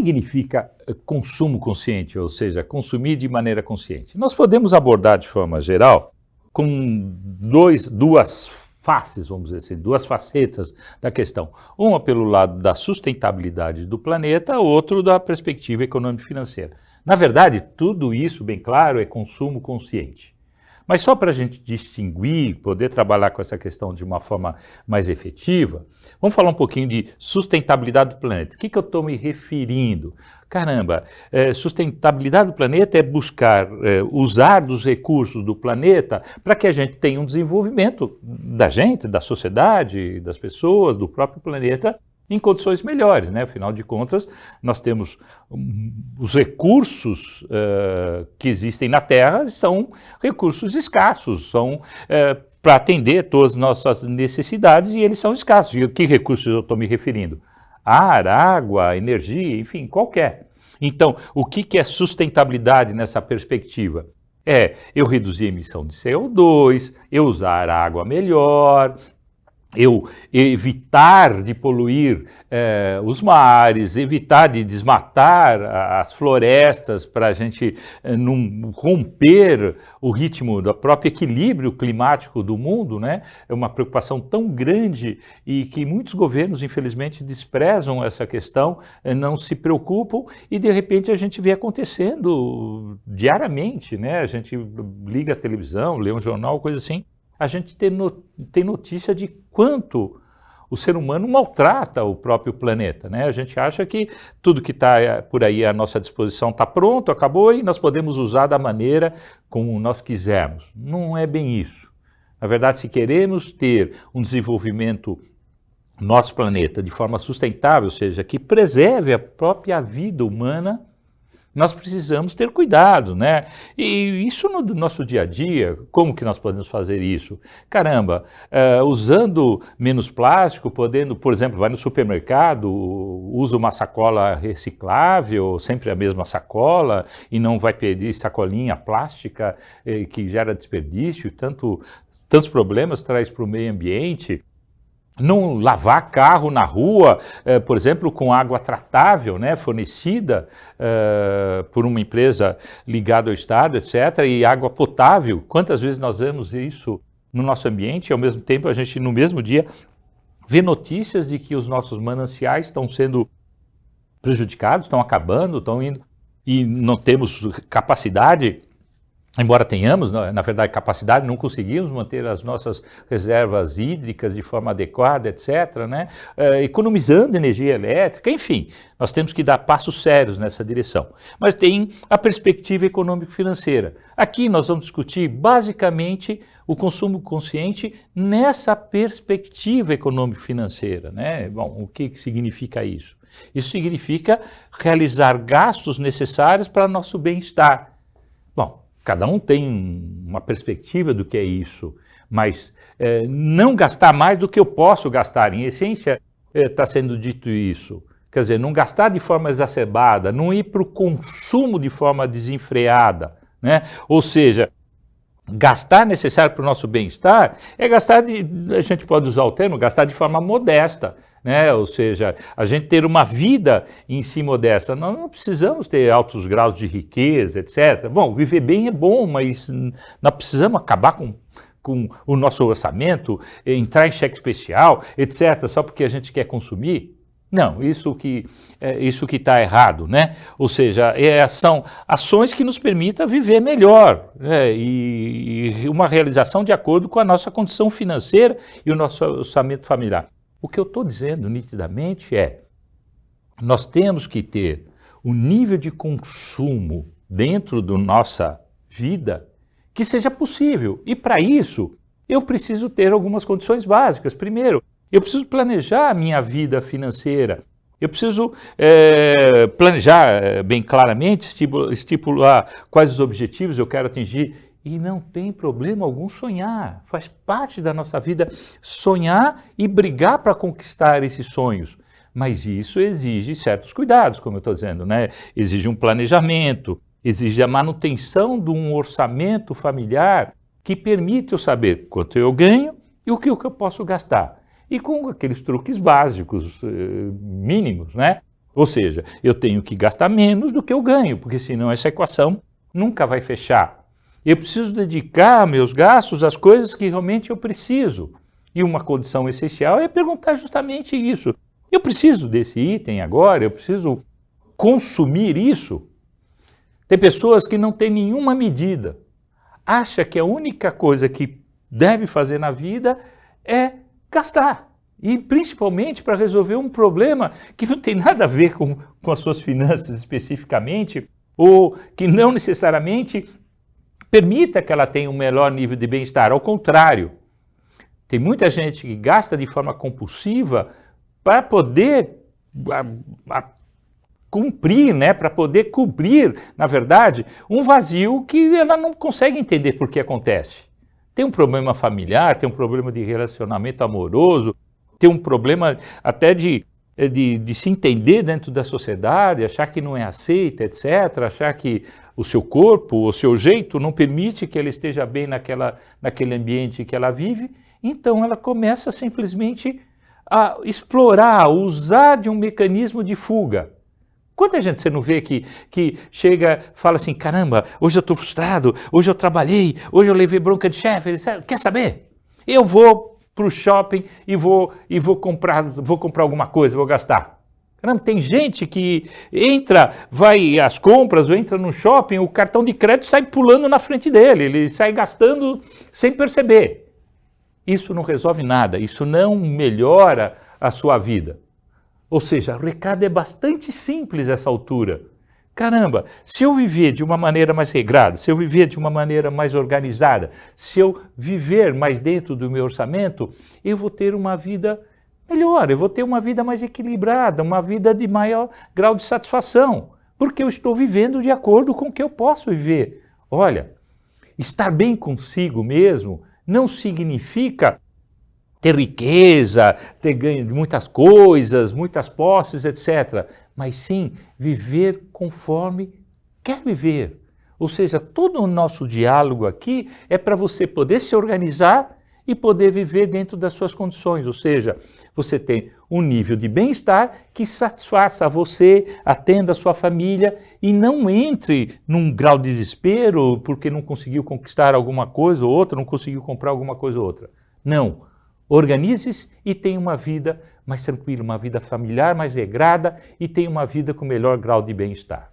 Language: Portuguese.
significa consumo consciente, ou seja, consumir de maneira consciente? Nós podemos abordar de forma geral com duas faces, vamos dizer assim, duas facetas da questão. Uma pelo lado da sustentabilidade do planeta, outro da perspectiva econômico-financeira. Na verdade, tudo isso, bem claro, é consumo consciente. Mas só para a gente distinguir, poder trabalhar com essa questão de uma forma mais efetiva, vamos falar um pouquinho de sustentabilidade do planeta. O que eu estou me referindo? Caramba, sustentabilidade do planeta é buscar usar dos recursos do planeta para que a gente tenha um desenvolvimento da gente, da sociedade, das pessoas, do próprio planeta, em condições melhores, né? Afinal de contas, nós temos os recursos que existem na Terra, são recursos escassos, são para atender todas as nossas necessidades e eles são escassos. E a que recursos eu estou me referindo? Ar, água, energia, enfim, qualquer. Então, o que é sustentabilidade nessa perspectiva? É eu reduzir a emissão de CO2, eu usar água melhor, eu evitar de poluir os mares, evitar de desmatar as florestas para a gente não romper o ritmo do próprio equilíbrio climático do mundo, né? É uma preocupação tão grande e que muitos governos, infelizmente, desprezam essa questão, não se preocupam e, de repente, a gente vê acontecendo diariamente, né? A gente liga a televisão, lê um jornal, coisa assim, a gente tem notícia de quanto o ser humano maltrata o próprio planeta, né? A gente acha que tudo que está por aí à nossa disposição está pronto, acabou e nós podemos usar da maneira como nós quisermos. Não é bem isso. Na verdade, se queremos ter um desenvolvimento no nosso planeta de forma sustentável, ou seja, que preserve a própria vida humana, nós precisamos ter cuidado, né? E isso no nosso dia a dia, como que nós podemos fazer isso? Caramba, usando menos plástico, podendo, por exemplo, vai no supermercado, usa uma sacola reciclável, sempre a mesma sacola, e não vai pedir sacolinha plástica que gera desperdício, tantos problemas traz para o meio ambiente. Não lavar carro na rua, por exemplo, com água tratável, né, fornecida por uma empresa ligada ao Estado, etc., e água potável. Quantas vezes nós vemos isso no nosso ambiente e, ao mesmo tempo, a gente, no mesmo dia, vê notícias de que os nossos mananciais estão sendo prejudicados, estão acabando, estão indo, e não temos capacidade. Embora tenhamos, na verdade, capacidade, não conseguimos manter as nossas reservas hídricas de forma adequada, etc., né? Economizando energia elétrica, enfim, nós temos que dar passos sérios nessa direção. Mas tem a perspectiva econômico-financeira. Aqui nós vamos discutir, basicamente, o consumo consciente nessa perspectiva econômico-financeira, né? Bom, o que significa isso? Isso significa realizar gastos necessários para nosso bem-estar. Bom, cada um tem uma perspectiva do que é isso, mas não gastar mais do que eu posso gastar. Em essência, está sendo dito isso. Quer dizer, não gastar de forma exacerbada, não ir para o consumo de forma desenfreada, né? Ou seja, gastar necessário para o nosso bem-estar é gastar, a gente pode usar o termo, gastar de forma modesta. Né? Ou seja, a gente ter uma vida em si modesta. Nós não precisamos ter altos graus de riqueza, etc. Bom, viver bem é bom, mas nós precisamos acabar com o nosso orçamento, entrar em cheque especial, etc., só porque a gente quer consumir. Não, isso que está errado, né? Ou seja, são ações que nos permitam viver melhor, né? E uma realização de acordo com a nossa condição financeira e o nosso orçamento familiar. O que eu estou dizendo nitidamente nós temos que ter um nível de consumo dentro da nossa vida que seja possível. E para isso, eu preciso ter algumas condições básicas. Primeiro, eu preciso planejar a minha vida financeira. Eu preciso planejar bem claramente, estipular quais os objetivos eu quero atingir. E não tem problema algum sonhar, faz parte da nossa vida sonhar e brigar para conquistar esses sonhos. Mas isso exige certos cuidados, como eu estou dizendo, né? Exige um planejamento, exige a manutenção de um orçamento familiar que permite eu saber quanto eu ganho e o que eu posso gastar. E com aqueles truques básicos, mínimos, né? Ou seja, eu tenho que gastar menos do que eu ganho, porque senão essa equação nunca vai fechar. Eu preciso dedicar meus gastos às coisas que realmente eu preciso. E uma condição essencial é perguntar justamente isso. Eu preciso desse item agora? Eu preciso consumir isso? Tem pessoas que não têm nenhuma medida. Acha que a única coisa que deve fazer na vida é gastar. E principalmente para resolver um problema que não tem nada a ver com as suas finanças especificamente, ou que não necessariamente permita que ela tenha um melhor nível de bem-estar. Ao contrário, tem muita gente que gasta de forma compulsiva para poder cumprir, né? Para poder cobrir, na verdade, um vazio que ela não consegue entender por que acontece. Tem um problema familiar, tem um problema de relacionamento amoroso, tem um problema até de se entender dentro da sociedade, achar que não é aceita, etc., achar que o seu corpo, o seu jeito não permite que ela esteja bem naquele ambiente que ela vive, então ela começa simplesmente a explorar, a usar de um mecanismo de fuga. Quanta gente você não vê que chega, fala assim, caramba, hoje eu estou frustrado, hoje eu trabalhei, hoje eu levei bronca de chefe, quer saber? Eu vou para o shopping e vou comprar alguma coisa, vou gastar. Caramba, tem gente que vai às compras ou entra no shopping, o cartão de crédito sai pulando na frente dele, ele sai gastando sem perceber. Isso não resolve nada, isso não melhora a sua vida. Ou seja, o recado é bastante simples nessa altura. Caramba, se eu viver de uma maneira mais regrada, se eu viver de uma maneira mais organizada, se eu viver mais dentro do meu orçamento, eu vou ter uma vida melhor, eu vou ter uma vida mais equilibrada, uma vida de maior grau de satisfação, porque eu estou vivendo de acordo com o que eu posso viver. Olha, estar bem consigo mesmo não significa ter riqueza, ter ganho de muitas coisas, muitas posses, etc. Mas sim viver conforme quer viver. Ou seja, todo o nosso diálogo aqui é para você poder se organizar e poder viver dentro das suas condições. Ou seja, você tem um nível de bem-estar que satisfaça a você, atenda a sua família e não entre num grau de desespero porque não conseguiu conquistar alguma coisa ou outra, não conseguiu comprar alguma coisa ou outra. Não. Organize-se e tenha uma vida mais tranquila, uma vida familiar mais regrada e tenha uma vida com melhor grau de bem-estar.